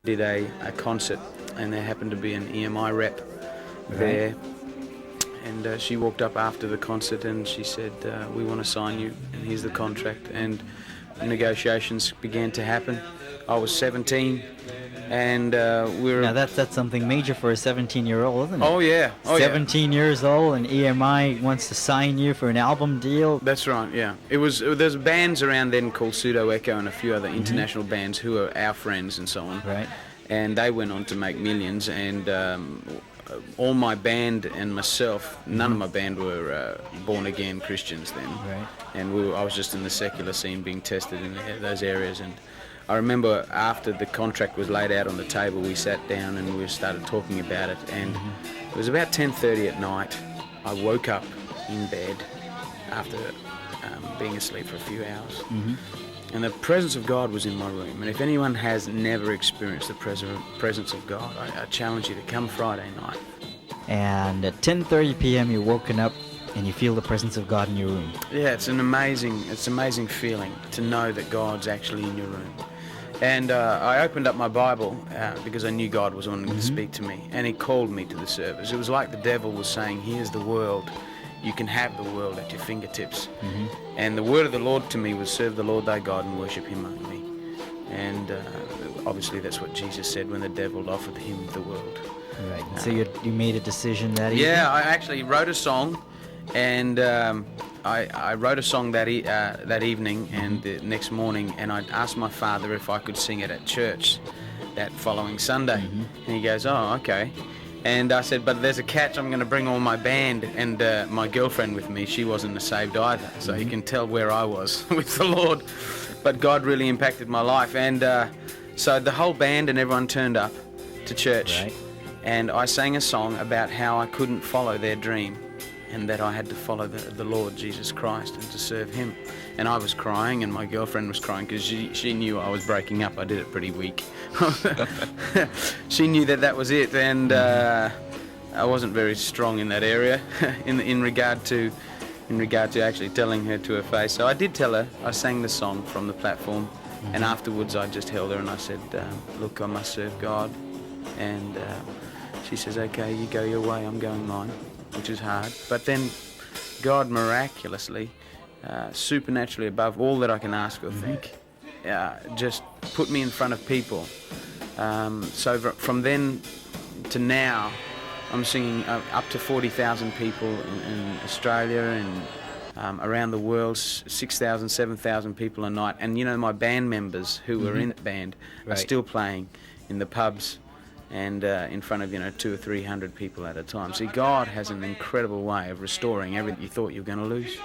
did a concert, and there happened to be an EMI rep there, and she walked up after the concert and she said, we want to sign you, and here's the contract. And negotiations began to happen. I was 17, and we were... Now that's something major for a 17-year-old, isn't it? Oh yeah, 17 years old, and EMI wants to sign you for an album deal. That's right, yeah. There's bands around then called Pseudo Echo and a few other international bands who are our friends and so on. Right. And they went on to make millions, and all my band and myself, none of my band were born-again Christians then. Right. And I was just in the secular scene being tested in those areas. And I remember after the contract was laid out on the table, we sat down and we started talking about it. And it was about 10:30 at night. I woke up in bed after being asleep for a few hours. And the presence of God was in my room. And if anyone has never experienced the presence of God, I challenge you to come Friday night. And at 10:30 p.m. you're woken up and you feel the presence of God in your room. Yeah, it's an amazing feeling to know that God's actually in your room. And I opened up my Bible because I knew God was wanting to speak to me, and He called me to the service. It was like the devil was saying, here's the world. You can have the world at your fingertips. And the word of the Lord to me was, serve the Lord thy God and worship Him only. And obviously that's what Jesus said when the devil offered Him the world. Right. So you made a decision that evening? Yeah, I actually wrote a song, and I wrote a song that evening and the next morning, and I asked my father if I could sing it at church that following Sunday. And he goes, oh, okay. And I said, but there's a catch, I'm going to bring all my band and my girlfriend with me. She wasn't saved either, so you can tell where I was with the Lord. But God really impacted my life. And so the whole band and everyone turned up to church. Right. And I sang a song about how I couldn't follow their dream, and that I had to follow the Lord Jesus Christ and to serve Him. And I was crying, and my girlfriend was crying because she knew I was breaking up. I did it pretty weak. She knew that was it, and I wasn't very strong in that area in regard to actually telling her to her face. So I did tell her. I sang the song from the platform, and afterwards I just held her and I said, look, I must serve God. And she says, okay, you go your way, I'm going mine, which is hard. But then God miraculously, supernaturally above all that I can ask or think, just put me in front of people. So from then to now, I'm singing up to 40,000 people in Australia and around the world, 6,000, 7,000 people a night. And you know, my band members who were in that band are still playing in the pubs and in front of 200 or 300 people at a time. See, God has an incredible way of restoring everything you thought you were going to lose.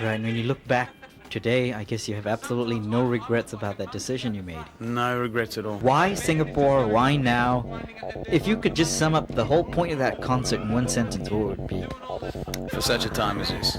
Right, and when you look back today, I guess you have absolutely no regrets about that decision you made. No regrets at all. Why Singapore? Why now? If you could just sum up the whole point of that concert in one sentence, what would it be? For such a time as this.